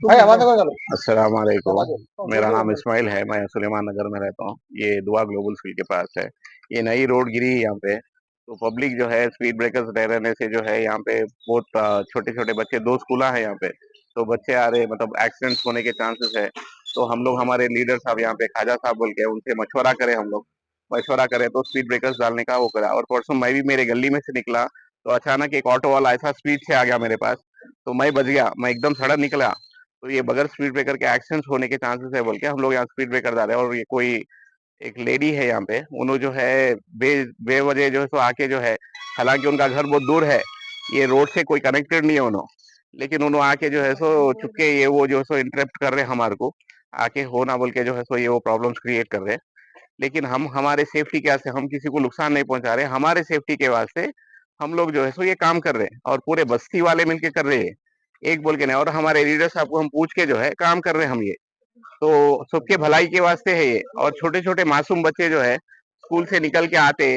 अस्सलाम वालेकुम। मेरा नाम इस्माइल है, मैं सुलेमान नगर में रहता हूँ। ये दुआ ग्लोबल स्कूल के पास है। ये नई रोड गिरी है यहाँ पे, तो पब्लिक जो है स्पीड ब्रेकर्स रह रहने से जो है यहाँ पे बहुत छोटे छोटे बच्चे, दो स्कूल है यहाँ पे, तो बच्चे आ रहे, मतलब एक्सीडेंट्स होने के चांसेस है। तो हम लोग, हमारे लीडर साहब यहाँ पे ख्वाजा साहब बोल के, उनसे मशवरा करें, हम लोग मशवरा करें तो स्पीड ब्रेकर्स डालने का वो करा। और परसों मैं भी मेरे गली में से निकला, तो अचानक एक ऑटो वाला ऐसा स्पीड से आ गया मेरे पास, तो मैं बच गया, मैं एकदम सड़क निकला। तो ये बगैर स्पीड ब्रेकर के एक्सीडेंट होने के चांसेस है बोल के हम लोग यहाँ स्पीड ब्रेकर डाले। और ये कोई एक लेडी है यहाँ पे, उन्होंने जो है बेवजह जो है सो आके जो है, हालांकि उनका घर बहुत दूर है, ये रोड से कोई कनेक्टेड नहीं है उन्होंने, लेकिन उन्होंने आके जो है सो चुपके ये वो जो है सो इंटरप्ट कर रहे हैं हमारे को, आके हो ना बोल के जो है सो ये वो प्रॉब्लम्स क्रिएट कर रहे हैं। लेकिन हम हमारे सेफ्टी के वास्ते, हम किसी को नुकसान नहीं पहुंचा रहे, हमारे सेफ्टी के वास्ते हम लोग जो है सो ये काम कर रहे हैं, और पूरे बस्ती वाले मिलके कर रहे हैं, एक बोल के नहीं। और हमारे लीडर साहब को हम पूछ के जो है काम कर रहे हैं हम ये, तो सबके भलाई के वास्ते है ये। और छोटे छोटे मासूम बच्चे जो है स्कूल से निकल के आते,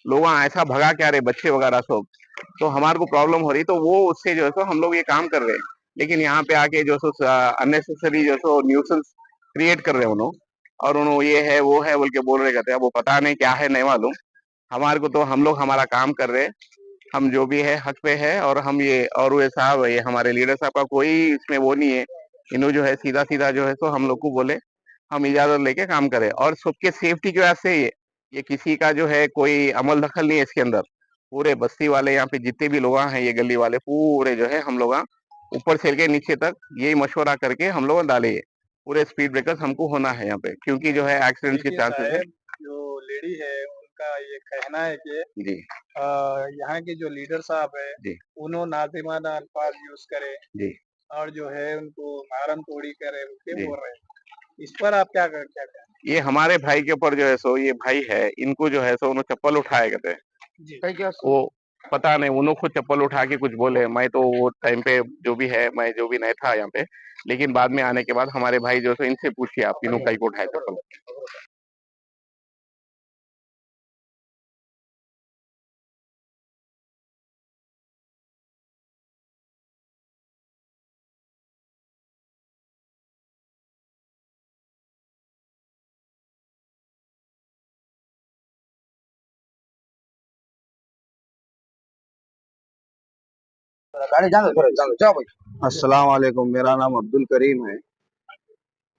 लोग ऐसा भगा के आ रहे बच्चे वगैरह सब, तो हमारे को प्रॉब्लम हो रही, तो वो उससे जो है सो हम लोग ये काम कर रहे हैं। लेकिन यहाँ पे आके जो सो अननेसेसरी जो सो न्यूसेंस क्रिएट कर रहे हैं उन्होंने, और उन्होंने ये है वो है बोल के बोल रहे कहते हैं, वो पता नहीं क्या है नहीं मालूम। हमारे को तो हम लोग हमारा काम कर रहे हैं, हम जो भी है हक पे है। और हम ये, और वो साहब, ये हमारे लीडर साहब का कोई इसमें वो नहीं है, इन्हों जो है सीधा सीधा जो है तो हम लोग को बोले हम इजाजत लेके काम करें, और सबके सेफ्टी की वजह से ये किसी का जो है कोई अमल दखल नहीं है इसके अंदर। पूरे बस्ती वाले यहाँ पे जितने भी लोग हैं, ये गली वाले पूरे जो है हम लोग ऊपर से लेके नीचे तक यही मशवरा करके हम लोग डाले ये पूरे स्पीड ब्रेकर्स हमको होना है यहाँ पे, क्योंकि जो है एक्सीडेंट के देखिए चांसेस है। साहब, जो लेडी है उनका ये कहना है कि जी यहाँ के जो लीडर साहब है जी उन्होंने नाजिमाना अल्फाज यूज करे जी और जो है उनको मारम तोड़ी करे उसके जी। बोल रहे हैं। इस पर आप क्या कहें? ये हमारे भाई के ऊपर जो है सो, ये भाई है, इनको जो है सो उन्होंने चप्पल उठाए कहते हैं, जी वो पता नहीं उन्होंने खुद चप्पल उठा के कुछ बोले। मैं तो वो टाइम पे जो भी है, मैं जो भी नहीं था यहाँ पे, लेकिन बाद में आने के बाद हमारे भाई जो है इनसे पूछिए आप, इन्हों कहीं को उठाए चप्पल। अस्सलाम वालेकुम, मेरा नाम अब्दुल करीम है।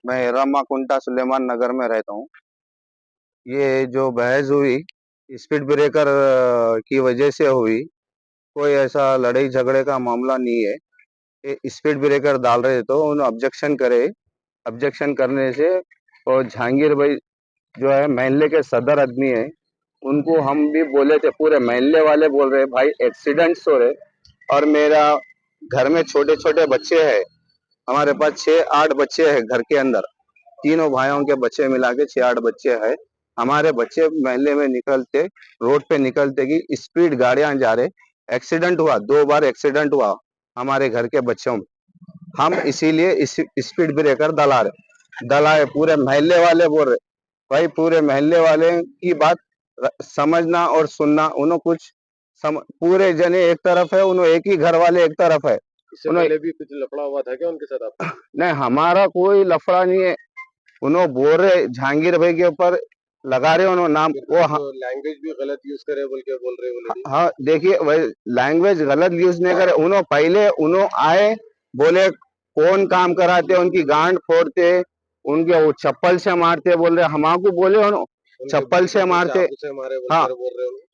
मैं रमा कुंटा सुलेमान नगर में रहता हूँ। ये जो बहस हुई स्पीड ब्रेकर की वजह से हुई, कोई ऐसा लड़ाई झगड़े का मामला नहीं है। ये स्पीड ब्रेकर डाल रहे तो उन्हें ऑब्जेक्शन करे, ऑब्जेक्शन करने से, और जहांगीर भाई जो है महल्ले के सदर आदमी है, उनको हम भी बोले थे, पूरे महल्ले वाले बोल रहे भाई एक्सीडेंट्स हो रहे। और मेरा घर में छोटे छोटे बच्चे हैं, हमारे पास 6-8 बच्चे हैं घर के अंदर, तीनों भाइयों के बच्चे मिला के 6-8 बच्चे हैं। हमारे बच्चे महल्ले में निकलते, रोड पे निकलते कि स्पीड गाड़ियां जा रहे, एक्सीडेंट हुआ, 2 बार एक्सीडेंट हुआ हमारे घर के बच्चों में। हम इसीलिए इस स्पीड ब्रेकर दलाए, पूरे महल्ले वाले बोल रहे भाई, पूरे महल्ले वाले की बात समझना और सुनना। उन्होंने कुछ पूरे जने एक तरफ है, उन्होंने एक ही घर वाले एक तरफ है। इससे पहले भी कुछ लफड़ा हुआ था क्या उनके साथ आपका? नहीं, हमारा कोई लफड़ा नहीं है। उन्होंने बोल रहे जहांगीर भाई के ऊपर लगा रहे उन्होंने नाम, वो लैंग्वेज भी गलत यूज करे बोल के बोल रहे हो। हाँ देखिए, वही लैंग्वेज गलत यूज नहीं करे। उन्होंने पहले आए, बोले कौन काम कराते, उनकी गांड फोड़ते, उनके वो चप्पल से मारते, बोल रहे हमको बोले उन्होंने चप्पल से मारते। हाँ,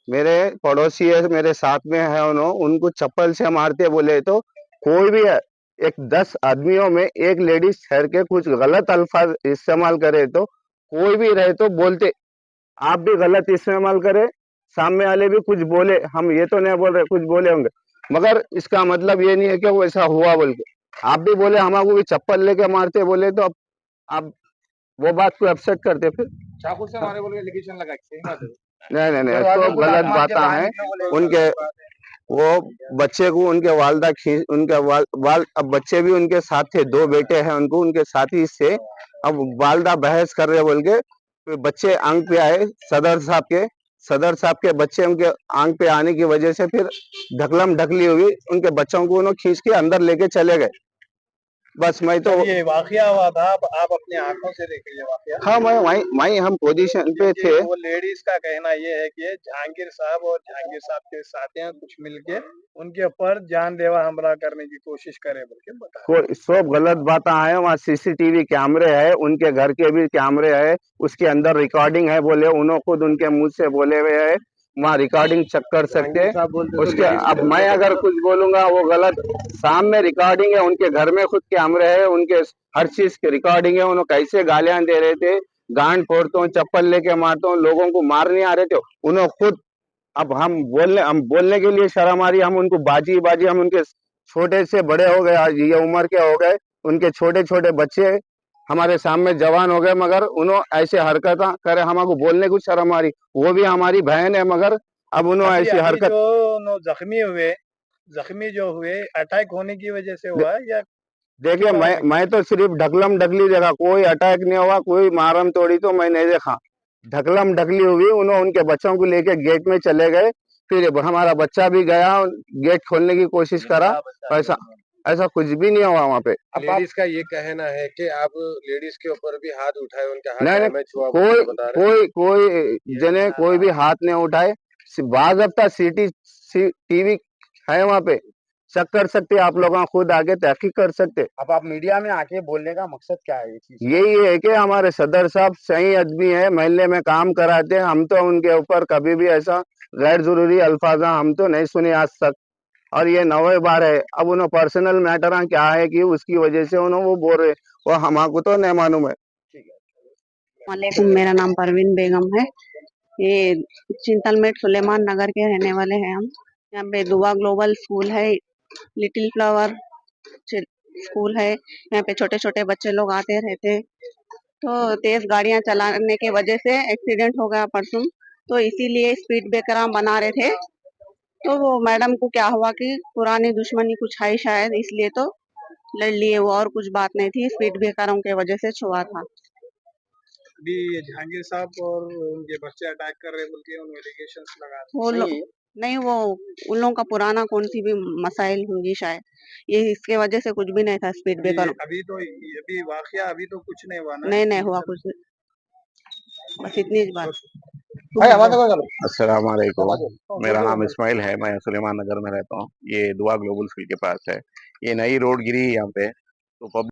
मेरे पड़ोसी है, मेरे साथ में है, उन्होंने उनको चप्पल से मारते बोले। तो कोई भी है, एक 10 आदमियों में एक लेडीज ठहर के कुछ गलत अल्फाज इस्तेमाल करे, तो कोई भी रहे तो बोलते, आप भी गलत इस्तेमाल करे, सामने वाले भी कुछ बोले, हम ये तो नहीं बोल रहे कुछ बोले होंगे, मगर इसका मतलब ये नहीं है कि वो ऐसा हुआ बोल के। आप भी बोले हमको भी चप्पल लेके मारते बोले, तो आप वो बात को अपसेट करते फिर चाकू से मारे बोल के एलिगेशन लगा नहीं, तो गलत बातें हैं उनके। वो बच्चे को उनके वालदा उनके अब बच्चे भी उनके साथ थे, 2 बेटे हैं उनको, उनके साथी से अब वालदा बहस कर रहे बोल के, फिर बच्चे आंग पे आए सदर साहब के बच्चे उनके आंग पे आने की वजह से फिर ढकलम ढकली हुई, उनके बच्चों को उन्होंने खींच के अंदर लेके चले गए। बस मैं तो जब ये वाकया हुआ था आप अपनी आंखों से देखे ये वाकया? हाँ मैं वहीं हम पोजीशन पे क्योंकि थे। वो लेडीज का कहना ये है कि जहांगीर साहब और जहांगीर साहब के साथियां कुछ मिलके उनके ऊपर जानलेवा हमला करने की कोशिश करे बोल के बता। कोई सब गलत बातें है। वहाँ सीसीटीवी कैमरे है, उनके घर के भी कैमरे है, उसके अंदर रिकॉर्डिंग है। बोले उन्होंने खुद उनके मुंह से बोले हुए है, वहाँ रिकॉर्डिंग चेक कर सकते हैं उसके। अब मैं अगर कुछ बोलूंगा वो गलत। सामने रिकॉर्डिंग है, उनके घर में खुद कैमरे है, उनके हर चीज की रिकॉर्डिंग है। उन्होंने कैसे गालियां दे रहे थे, गांड फोड़ता हूँ, चप्पल लेके मारता हूँ, लोगों को मारने आ रहे थे उन्होंने खुद। अब हम बोलने के लिए शर्म आ रही है। हम उनको बाजी बाजी, हम उनके छोटे से बड़े हो गए, आज ये उम्र के हो गए, उनके छोटे छोटे बच्चे हमारे सामने जवान हो गए, मगर उन्होंने ऐसे हरकत करे, हमको बोलने को शर्म आ रही। वो भी हमारी बहन है, मगर अब उन्होंने अभी ऐसी अभी हरकत। जो जख्मी जो हुए अटैक होने की वजह से हुआ या देखिए क्यों है? मैं तो सिर्फ ढकलम ढकली देखा, कोई अटैक नहीं हुआ, कोई मारम तोड़ी तो मैं नहीं देखा। ढकलम ढकली हुई, उन्होंने उनके बच्चों को लेके गेट में चले गए। फिर हमारा बच्चा भी गया, गेट खोलने की कोशिश करा, ऐसा ऐसा कुछ भी नहीं हुआ वहाँ पे। लेडीज का ये कहना है कि आप लेडीज के ऊपर भी हाथ उठाए, उनके हाथ नहीं डैमेज हुआ कोई बोल के बता रहे हैं। कोई जने कोई भी हाथ नहीं उठाए। बाज़ाब्ता टीवी है वहाँ पे, चेक कर सकते, आप लोग खुद आगे तहकीक कर सकते। अब आप मीडिया में आके बोलने का मकसद क्या है ये चीज? यही है कि हमारे सदर साहब सही आदमी है, महल्ले में काम कराते हैं। हम तो उनके ऊपर कभी भी ऐसा गैर जरूरी अल्फाजा हम तो नहीं सुने आज तक, और ये 9वीं बार है। अब उन्हें पर्सनल मैटर क्या है कि उसकी वजह से उन्हें वो बोल रहे, वो हमको तो नहीं मालूम है। वालेकुम, मेरा नाम परवीन बेगम है। ये चिंतलमेट सुलेमान नगर के रहने वाले हैं हम। यहाँ पे दुआ ग्लोबल स्कूल है, लिटिल फ्लावर स्कूल है। यहाँ पे छोटे छोटे बच्चे लोग आते रहते, तो तेज गाड़ियां चलाने के वजह से एक्सीडेंट हो गया परसों। तो इसीलिए स्पीड ब्रेकर हम बना रहे थे, तो वो मैडम को क्या हुआ कि पुरानी दुश्मनी कुछ है शायद, इसलिए तो लड़ लिए वो, और कुछ बात नहीं थी, स्पीड ब्रेकरों के वजह से छुआ था। अभी ये जहांगीर साहब और उनके बच्चे अटैक कर रहे बोल के उन एलिगेशंस लगा रहे। वो लोग नहीं, वो उन लोगों का पुराना कौन सी भी मसाइल होंगी शायद, ये इसके वजह से कुछ भी नहीं था स्पीड ब्रेकर। अभी वाकया अभी तो कुछ नहीं हुआ ना? नहीं हुआ कुछ, बस इतनी बात। अस्सलाम वालेकुम, मेरा नाम इस्माइल है, मैं सुलेमान नगर में रहता हूँ। ये दुआ ग्लोबल फील्ड के पास है। ये नई रोड गिरी है यहाँ पे, तो